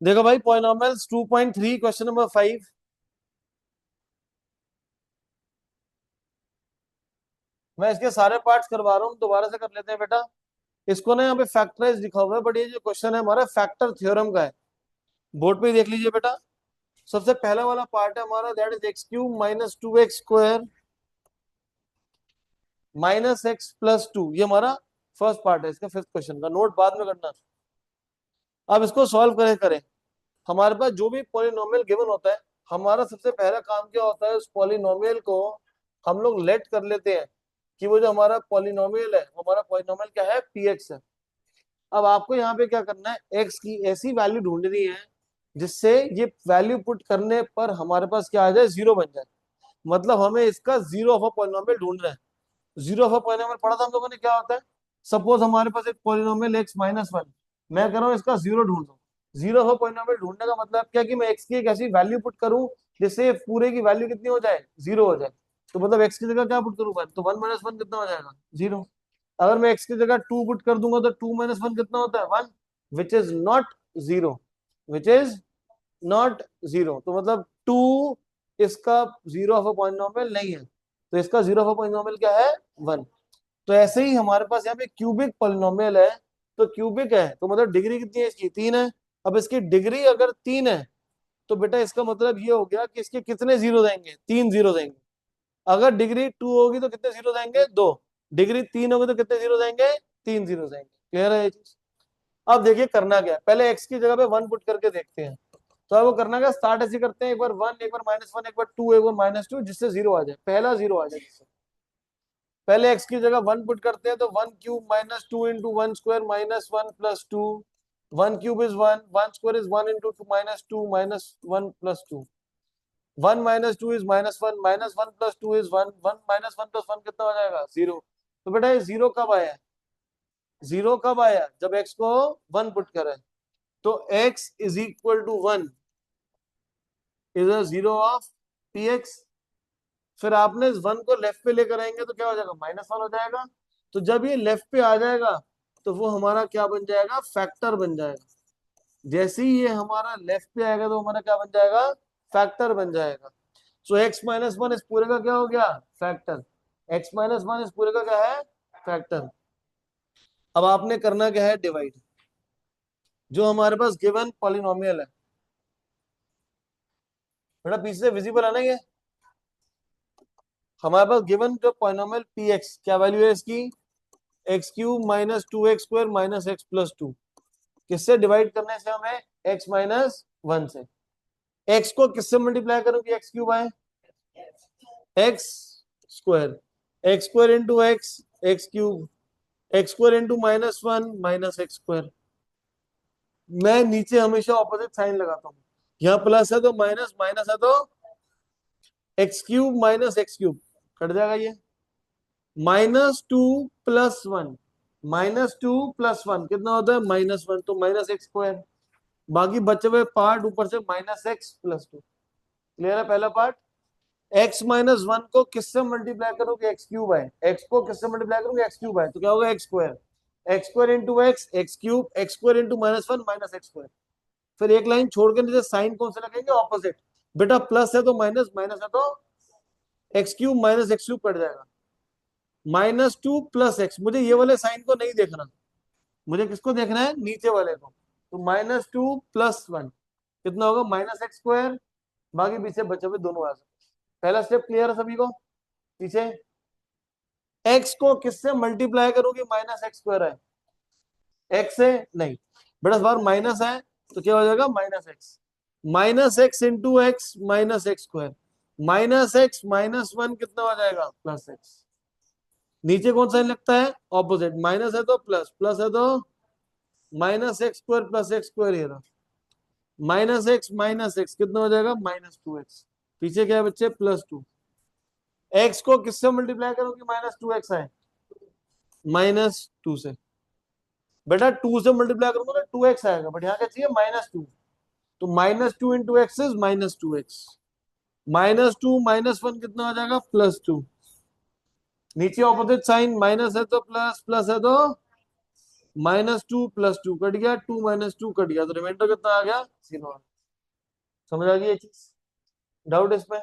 देखो भाई, polynomials 2.3 question number 5। मैं इसके सारे पार्ट्स करवा रहा हूँ, दोबारा से कर लेते हैं बेटा। इसको ना यहाँ पे फैक्टराइज लिखा हुआ है, बट ये जो क्वेश्चन है हमारा फैक्टर थ्योरम का है। बोर्ड पे ही देख लीजिए बेटा। सबसे पहला वाला पार्ट है हमारा, that is x cube minus 2x² minus x+2। ये हमारा फर्स्ट पार्ट है इसका, फिफ्थ क्वेश्चन का। नोट बाद में करना। अब इसको सॉल्व करें। हमारे पास जो भी पॉलिनोमियल गिवन होता है, हमारा सबसे पहला काम क्या होता है, उस पॉलिनोमियल को हम लोग लेट कर लेते हैं कि वो जो हमारा पॉलिनोमियल है, वो हमारा पॉलिनोमियल क्या है, px है। अब आपको यहाँ पे क्या करना है, x की ऐसी वैल्यू ढूंढनी है जिससे ये वैल्यू पुट करने पर हमारे पास क्या आ जाए, जीरो बन जाए। मतलब हमें इसका जीरो ऑफ अ पॉलिनोमियल ढूंढना है। जीरो ऑफ अ पॉलिनोमियल पढ़ा था हम लोगों ने, क्या होता है। सपोज हमारे पास एक पॉलिनोमियल x-1, मैं कह रहा हूँ इसका जीरो ढूंढ दो। जीरो ऑफ अ पॉलिनोमियल ढूंढने का मतलब क्या, कि मैं x की एक ऐसी वैल्यू पुट करूं जिससे पूरे की वैल्यू कितनी हो जाए, जीरो हो जाए। तो मतलब x की जगह क्या पुट करूं, 1, तो 1 - 1 कितना हो जाएगा, जीरो। अगर मैं x की जगह 2 पुट कर दूंगा तो 2 - 1 कितना होता है, 1, which is not zero. Which is not zero, तो मतलब 2 इसका जीरो ऑफ अ पॉलिनोमियल नहीं है। तो इसका जीरो ऑफ अ पॉलिनोमियल क्या है, 1। तो ऐसे ही हमारे पास यहाँ पे क्यूबिक पॉलिनोमियल है। तो क्यूबिक है तो मतलब डिग्री कितनी है इसकी, 3 है। अब इसकी डिग्री अगर 3 है तो बेटा इसका मतलब ये हो गया कि इसके कितने जीरो देंगे, 3 जीरो देंगे। अगर डिग्री 2 होगी तो कितने जीरो देंगे, 2। डिग्री 3 होगी तो कितने जीरो देंगे, 3 जीरो देंगे। क्लियर है ये चीज। अब देखिए करना क्या है, पहले एक्स की जगह पे 1 पुट करके देखते हैं। तो अब वो करना क्या, स्टार्ट ऐसे करते हैं, एक बार 1, एक बार -1, एक बार 2, एक बार -2, जिससे जीरो आ जाए, पहला जीरो आ जाए जिससे। पहले x की जगह 1 पुट करते हैं, तो 1³ -2 into 1² -1 + 2। 1³ is 1, 1² is 1 into 2 -2 -1 + 2। 1 - 2 is -1, -1 + 2 is 1, 1 -1 + 1 कितना हो जाएगा, जीरो। तो बेटा ये जीरो कब आया, जीरो कब आया, जब x को 1 पुट करें। तो x is equal to 1 is a zero of px। फिर आपने इस 1 को लेफ्ट पे लेकर आएंगे तो क्या हो जाएगा, -1 हो जाएगा। तो जब ये लेफ्ट पे आ जाएगा तो वो हमारा क्या बन जाएगा, फैक्टर बन जाएगा। जैसे ही ये हमारा लेफ्ट पे आएगा तो हमारा क्या बन जाएगा, फैक्टर बन जाएगा। सो x-1 इस पूरे का क्या हो गया, फैक्टर। x-1 इस पूरे का क्या है, फैक्टर। अब आपने करना क्या है, डिवाइड। जो हमारे पास गिवन पॉलिनोमियल है, बेटा पीछे से विजिबल है ना ये। हमारे पास गिवन जो पॉलिनोमियल px, क्या वैल्यू है इसकी, x³ -2x² -x+2। किससे डिवाइड करने से हमें, x-1 से। x को किससे मल्टीप्लाई करूंगी, x³ आए, x² into x³ x² into -1 -x²। मैं नीचे हमेशा ऑपोजिट साइन लगाता हूँ। यहाँ प्लस है तो माइनस, माइनस है तो x³ -x³ कट जाएगा ये। -2 + 1, -2 + 1 कितना होता है, -1, तो -x²। बाकी बचे हुए पार्ट ऊपर से -x+2। क्लियर है पहला पार्ट। x-1 को किससे मल्टीप्लाई करोगे, x³ है। x को किससे मल्टीप्लाई करोगे, x³ है, तो क्या होगा, x²। x² into x³ x² into -1 -x²। फिर एक लाइन छोड़ के नीचे साइन कौन से लगेंगे, ऑपोजिट। बेटा प्लस है तो माइनस, माइनस है तो x³ -x³ कट जाएगा। -2 + x, मुझे ये वाले साइन को नहीं देखना, मुझे किसको देखना है, नीचे वाले को। तो -2 + 1 कितना होगा, -x²। बाकी पीछे बचे हुए दोनों आ सकते। पहला स्टेप क्लियर है सभी को। पीछे x को किससे मल्टीप्लाई करोगे, -x² है, x से नहीं। बेटा इस बार माइनस है तो क्या हो जाएगा, -x। -x into x -x²। -x -1 कितना हो जाएगा, +x। नीचे कौन सा लगता है, ऑपोजिट। माइनस है तो प्लस, प्लस है तो -x² + x²। ये रहा, -x कितना हो जाएगा, -2x। पीछे क्या है बच्चे, +2। x को किससे मल्टीप्लाई करोगे, -2x है, -2 से। बेटा 2 से मल्टीप्लाई करूंगा ना 2x आएगा, बट यहाँ क्या चाहिए, -2। तो -2 इंटू एक्स इज -2x। -2 -1 कितना हो जाएगा, +2। नीचे ऑपोजिट साइन, माइनस है तो प्लस, प्लस है तो -2 + 2 कट गया, 2 - 2 कट गया, तो रिमाइंडर कितना आ गया? 0। समझ आ गई ये चीज? डाउट इसमें?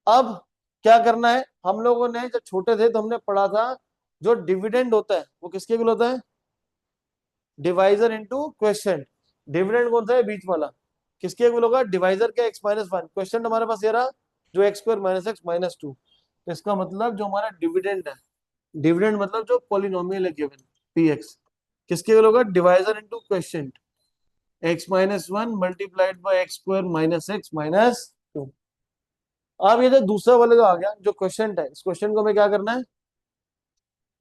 अब क्या करना है, हम लोगों ने जब छोटे थे तो हमने पढ़ा था जो डिविडेंड होता है वो किसके इक्वल होता है? Divisor into question. डिविडेंड कौन सा है? बीच वाला। किसके इक्वल होगा? डिवाइजर के x-1। क्वेश्चन हमारे पास ये रहा जो x² - x - 2। तो इसका मतलब जो हमारा डिविडेंड है, डिविडेंड मतलब जो पॉलिनोमियल है गिवन px, किसके इक्वल होगा? Divisor into question, x-1 multiplied by x² - x - 2। अब ये जो दूसरा वाला जो आ गया जो क्वेश्चन है, इस क्वेश्चन को हमें क्या करना है?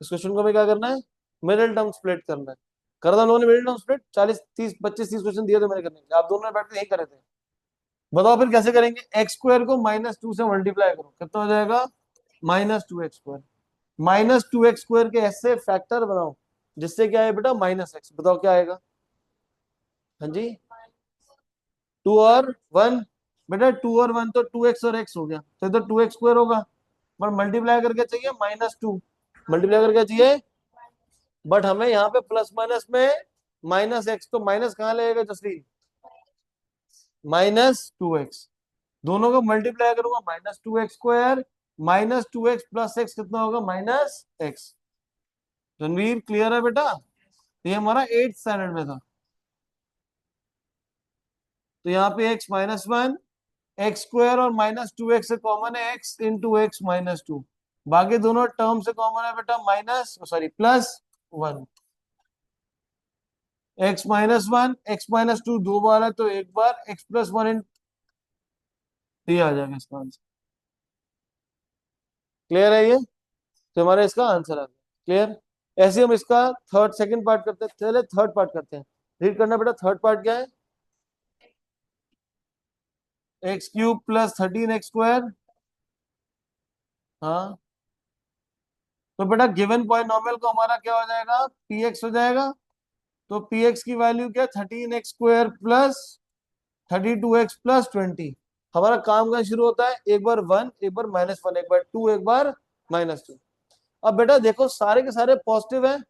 इस क्वेश्चन को हमें क्या करना है? मिडिल टर्म स्प्लिट करना है। कर दो लोगों ने मिडिल टर्म स्प्लिट? 40 30 25 30 क्वेश्चन दिए थे मैंने करने के लिए, आप दोनों ने बैठ के यही करे थे। बताओ फिर कैसे करेंगे? x² को -2 से मल्टीप्लाई करो, कितना हो जाएगा? -2x²। -2x² के ऐसे फैक्टर बनाओ जिससे क्या है बेटा? -x। बताओ क्या आएगा? हाँ जी, 2 और 1। बेटा 2 और 1 तो 2x और x हो गया, तो इधर 2x² होगा, पर मल्टीप्लाई करके चाहिए -2। मल्टीप्लाई करके चाहिए, बट हमें यहाँ पे प्लस माइनस में -x, तो माइनस कहाँ लगेगा जसलीन? -2x। दोनों को मल्टीप्लाई करूंगा, -2x² -2x प्लस x कितना होगा? -x। रणवीर क्लियर है बेटा? ये हमारा 8th स्टैंडर्ड में था। तो यहाँ पे x-1, x² और -2x से कॉमन है, x इंटू x -2। बाकी दोनों टर्म से कॉमन है बेटा +1। x-1 x-2 दो बार है तो एक बार, x+1 ये आ जाएगा इसका आंसर। क्लियर है ये? तो हमारा इसका आंसर आ गया। क्लियर? ऐसे हम इसका थर्ड सेकंड पार्ट करते हैं, चले थर्ड पार्ट करते हैं। रीड करना बेटा, थर्ड पार्ट क्या है? x³ + 13x²। हाँ, तो बेटा गिवन पॉलिनोमियल को हमारा क्या हो जाएगा? px हो जाएगा। तो px की वैल्यू क्या? 13x² plus 32x plus 20। हमारा काम का शुरू होता है, एक बार 1, एक बार -1, एक बार 2, एक बार -2। अब बेटा देखो सारे के सारे पॉजिटिव हैं,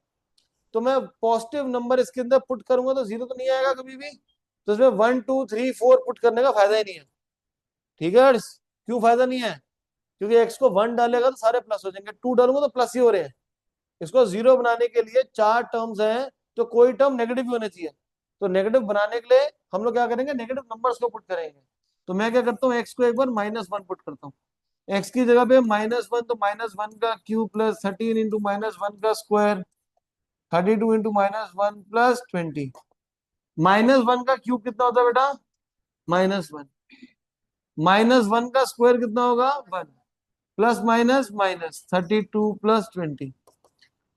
तो मैं पॉजिटिव नंबर इसके अंदर पुट करूंगा तो जीरो तो नहीं आएगा कभी भी। तो इसमें 1 2 3 4 पुट करने का फायदा ही नहीं है। ठीक है हर्ष? क्यों फायदा नहीं है? क्योंकि x को 1 डालेगा तो सारे प्लस हो जाएंगे, 2 डालूंगा तो प्लस ही हो रहे हैं। इसको जीरो बनाने के लिए 4 टर्म्स हैं, तो कोई टर्म नेगेटिव भी होने चाहिए। तो नेगेटिव बनाने के लिए हम लोग क्या करेंगे? नेगेटिव नंबर्स को पुट करेंगे। तो मैं क्या करता हूँ, x को एक बार -1 पुट करता हूँ। x की जगह पे -1, तो -1 का क्यूब प्लस 13 इंटू -1 का स्क्वायर, 32 इंटू -1 प्लस 20। -1 का क्यूब कितना होता है बेटा? -1। -1 का स्क्वायर कितना होगा? 1। Plus minus minus 32 plus 20।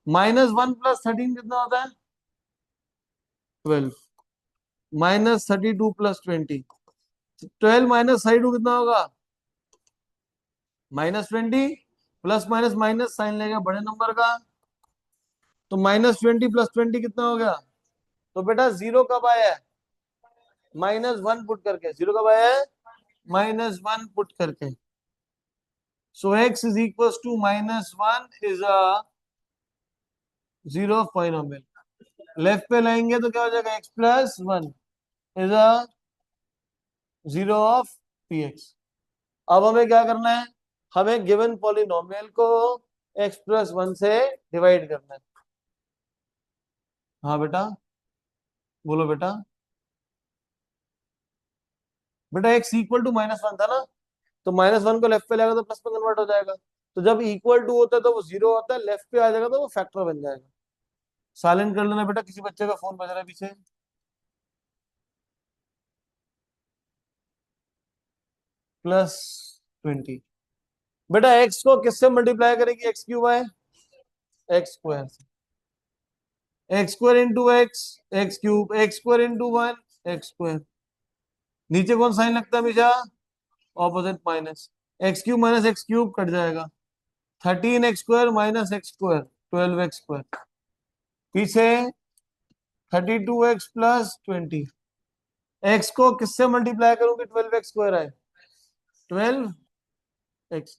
-1 plus 13 कितना होता है? 12। -32 प्लस 20, 12 -32 कितना होगा? -20। प्लस माइनस माइनस साइन लेगा बड़े नंबर का, तो -20 प्लस 20 कितना हो गया? तो बेटा जीरो कब आया है? -1 पुट करके। जीरो कब आया है? -1 पुट करके। So x is equal to -1 is a zero of polynomial. Left पे लाएंगे तो क्या हो जाएगा? x+1 is a zero of px। अब हमें क्या करना है? हमें गिवन पॉलिनोमियल को x+1 से डिवाइड करना है। हाँ बेटा, बोलो बेटा। बेटा x इक्वल टू -1 था ना, तो -1 को लेफ्ट पे लाएगा तो प्लस में कन्वर्ट हो जाएगा। तो जब इक्वल टू होता है तो वो जीरो होता है, लेफ्ट पे आ जाएगा तो वो फैक्टर बन जाएगा। साइलेंट कर लेना बेटा, किसी बच्चे का फोन बज रहा है पीछे। +20। बेटा x को किससे मल्टीप्लाई करेगी? x³ है x² से। x² into x³ x² into 1 x²। नीचे कौन साइन लगता है हमेशा? Opposite minus. x³ minus x³ cut जाएगा, 13x² माइनस x² 12x²। पीछे 32x प्लस 20। x को किससे मल्टीप्लाई करूंगी? 12x² है, 12x।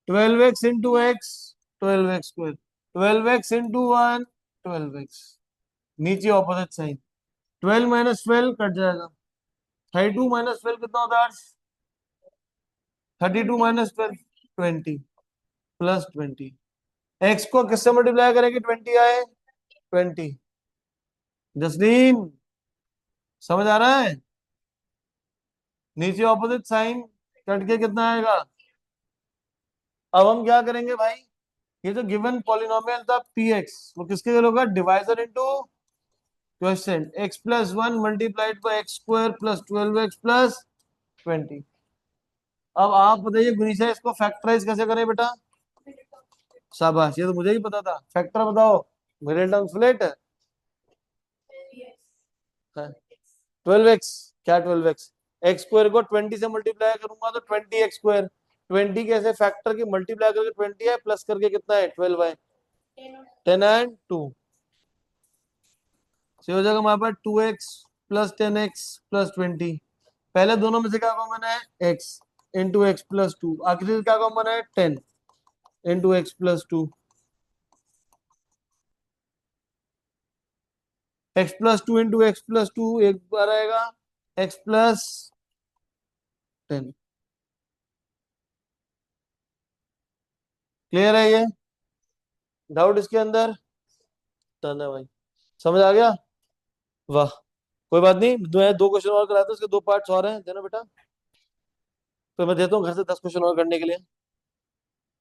12x into x 12x², 12x into 1 12x। नीचे ऑपोजिट साइन। 12 - 12 कट जाएगा। 32 - 12 कितना होता है? 32 - 12 20 प्लस 20। एक्स को किससे मल्टीप्लाई करेंगे? 20 आए 20। जसलीन समझ आ रहा है? नीचे ऑपोजिट साइन कट के कितना आएगा? अब हम क्या करेंगे भाई? ये जो गिवन पॉलिनोमियल था पी एक्स, वो किसके इक्वल होगा? Divisor into question. x+1 multiplied by x square plus 12x plus 20। अब आप बताइए गुनीशा, इसको फैक्टराइज कैसे करें बेटा? शाबाश, ये तो मुझे ही पता था। फैक्टर बताओ। मेरे टर्म फ्लेट है। 12x। क्या 12x? एक्स स्क्वायर को 20 से मल्टीप्लाई करूंगा तो 20x²। 20 कैसे फैक्टर की मल्टीप्लाई करके 20 है, प्लस करके कितना है? 12 है। 10 and 2 से हो जाएगा हमारे पास 2x प्लस 10x प्लस 20। पहले दोनों में से क्या कॉमन है? x into x plus 2। आखिरी से क्या कॉमन है? 10 into x plus 2। x+2 into x plus 2 एक बार आएगा। x+10। क्लियर है ये? डाउट इसके अंदर? डन है भाई। समझ आ गया? वाह। कोई बात नहीं, दो क्वेश्चन और कराते हैं, उसके दो पार्ट्स और हैं, देना बेटा। तो मैं देता हूँ घर से 10 क्वेश्चन और करने के लिए।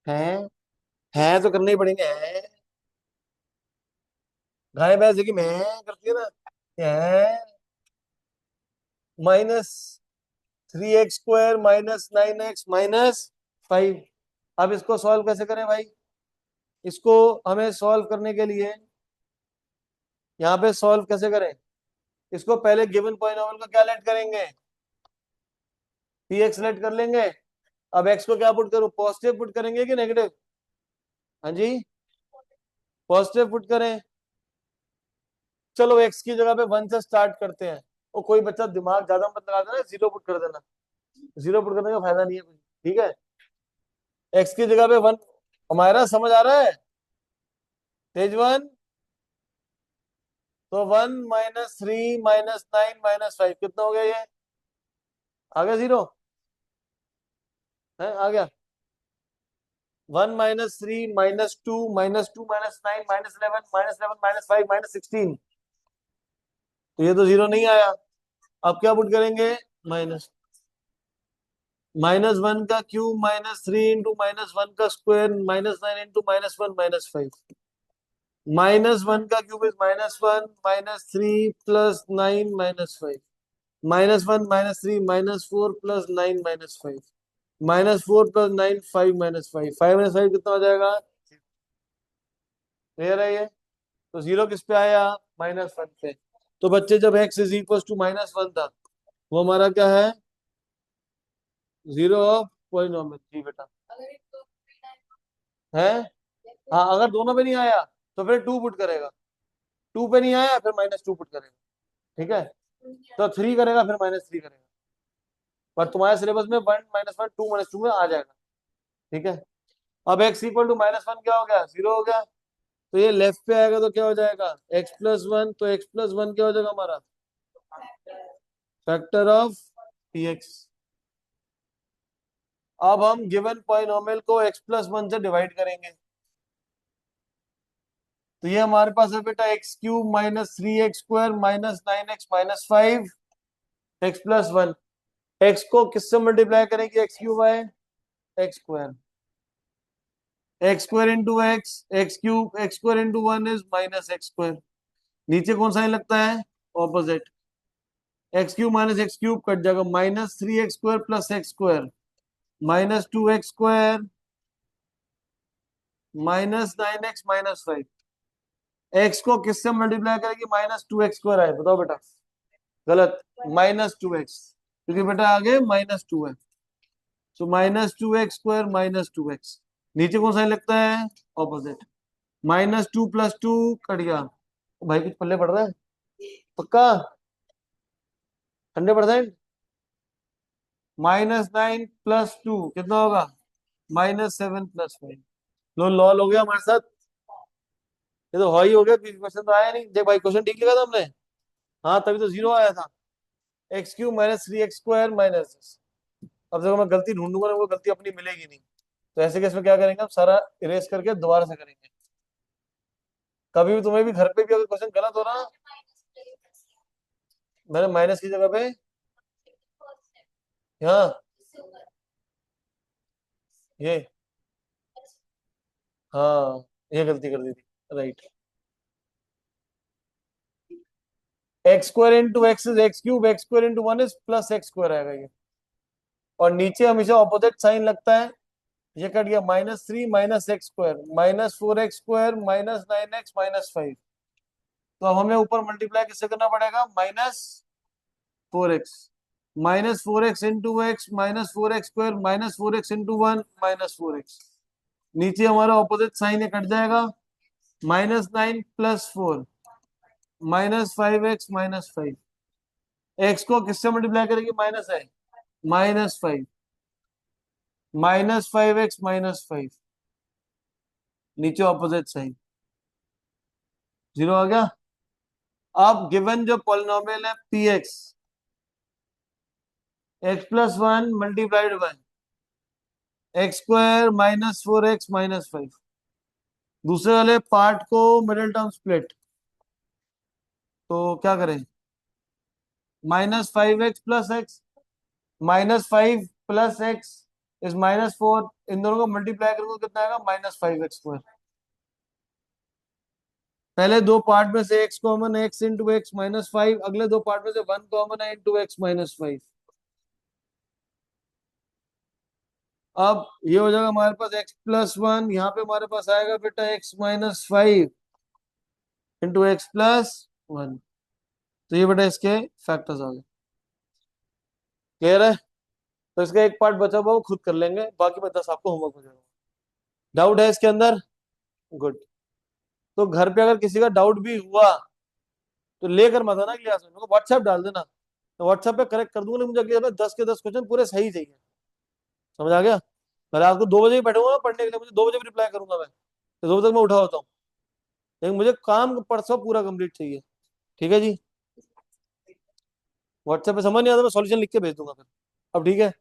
हैं तो करने ही पड़ेंगे। हैं गाय भैंस की मैं करती है ना। हैं -3x² -9x - 5। अब इसको सॉल्व कैसे करें भाई? इसको हमें सॉल्व करने के लिए यहाँ पे सॉल्व कैसे करें? इसको पहले गिवन पॉलिनोमियल को क्या लेट करेंगे? पी एक्स लेट कर लेंगे। अब एक्स को क्या पुट करूं? पॉजिटिव पुट करेंगे कि नेगेटिव? हाँ जी, पॉजिटिव पुट करें। चलो एक्स की जगह पे 1 से स्टार्ट करते हैं। और कोई बच्चा दिमाग ज्यादा मत लगा देना, 0 पुट कर देना। 0 पुट करने का फायदा नहीं है कुछ। ठीक है, एक्स की जगह पे 1। हमारा समझ आ रहा है? तेज 1। तो 1 - 3 - 9 - 5 कितना हो गया ये? आ गया 0? है आ गया। 1 - 3 - 2 - 2 - 9 - 11 - 5 - 16। तो ये तो 0 नहीं आया। अब क्या पुट करेंगे? माइनस। -1 का क्यूब -3 इंटू -1 का स्क्वायर -9 इंटू -1 - 5। -1 का cube is -1 -3 plus 9 -5। -1 - 3 -4 plus 9 -5। -4 plus 9 5 -5। 5 - 5 कितना हो जाएगा? क्लियर है ये? तो 0 किस पे आया? -1 पे। तो बच्चे जब x इज इक्वल टू -1 था, वो हमारा क्या है? 0 ऑफ पॉलिनोमियल। जी बेटा। है? हाँ, अगर दोनों पे नहीं आया तो फिर 2 पुट करेगा। 2 पे नहीं आया फिर -2 पुट करेगा। ठीक है, तो 3 करेगा फिर -3 करेगा। पर तुम्हारे सिलेबस में 1 -1 2 -2 में आ जाएगा। ठीक है। अब x इक्वल टू -1 क्या हो गया? 0 हो गया। तो ये लेफ्ट पे आएगा तो क्या हो जाएगा? x+1। तो x+1 क्या हो जाएगा हमारा? Factor of P x. अब हम गिवन पॉलिनोमियल को x+1 से डिवाइड करेंगे। तो ये हमारे पास है बेटा x³ -3x² -9x - 5 x+1। x को किससे मल्टीप्लाई करेंगे? x³ है x²। x² into x x³ x² into 1 is -x²। नीचे कौन सा लगता है? ऑपोजिट। x³ -x³ कट जाएगा। -3x² plus x² -2x² -9x - 5। x को किससे मल्टीप्लाई करेंगे? -2x² आए, बताओ बेटा। गलत। -2x, क्योंकि बेटा आगे -2 है। तो -2x² -2x। नीचे कौन सा लगता है? ऑपोजिट। -2 प्लस 2 कट गया। भाई कुछ पल्ले पड़ रहा है? पक्का? 100%। -9 प्लस 2 कितना होगा? -7 प्लस 5। लो लॉल हो गया हमारे साथ। ये तो ही हो गया, क्वेश्चन तो आया नहीं देख भाई, क्वेश्चन ठीक लिखा था हमने। हाँ तभी तो जीरो आया था। X Q minus three x square minus. अब देखो मैं गलती ढूंढूंगा ना, वो गलती अपनी मिलेगी नहीं। तो ऐसे केस में क्या करेंगे, हम सारा इरेज करके दोबारा से करेंगे। कभी भी तुम्हें भी घर पे भी अगर क्वेश्चन गलत हो रहा, मैंने माइनस की जगह पे यहाँ ये, हाँ ये गलती कर दी थी। Right. X square into x is x cube, x square into one is plus x square आएगा ये। और नीचे हमेशा ऑपोजिट साइन लगता है। ये कट गया, minus three minus x square minus four x square minus nine x minus five. तो अब हमें ऊपर मल्टीप्लाई किससे करना पड़ेगा, minus four x. Minus four x into x minus four x square minus four x into one minus four x. नीचे हमारा opposite sign है, कट जाएगा। Minus nine plus four minus five x minus five. X को किससे multiply करेंगे, minus है, minus five. Minus five x minus five. नीचे opposite sign, zero आ गया। अब गिवन जो पॉलिनोमियल है P x, x plus one multiplied by x square minus four x minus five. दूसरे वाले पार्ट को मिडिल टर्म स्प्लिट, तो क्या करें, minus five x plus x minus five plus x is minus four. इन दोनों को मल्टीप्लाई करूंगा कितना आएगा, माइनस फाइव एक्स स्क्वायर। पहले दो पार्ट में से x common, x into x minus five. अगले दो पार्ट में से वन कॉमन है, इंटू एक्स माइनस फाइव। अब ये हो जाएगा हमारे पास एक्स प्लस वन, यहाँ पे हमारे पास आएगा बेटा x minus five into x plus one. तो ये बेटा इसके फैक्टर्स आ गए। क्लियर है। तो इसका एक पार्ट बचा हुआ वो खुद कर लेंगे, बाकी मैं 10 आपको होमवर्क हो जाएगा। डाउट है इसके अंदर, गुड। तो घर पे अगर किसी का डाउट भी हुआ तो लेकर मत आना क्लास में, मेरे को व्हाट्सएप डाल देना, तो व्हाट्सएप पे करेक्ट कर दूंगा। लेकिन मुझे अगले 10 के 10 क्वेश्चन पूरे सही चाहिए। समझ आ गया। मैं रात को 2 बजे ही बैठूंगा ना पढ़ने के लिए, मुझे 2 बजे भी रिप्लाई करूंगा मैं, तो 2 बजे तक मैं उठा होता हूँ। लेकिन मुझे काम परसों पूरा कंप्लीट चाहिए। ठीक है जी। व्हाट्सएप पे समझ नहीं आता, मैं सॉल्यूशन लिख के भेज दूंगा फिर। अब ठीक है।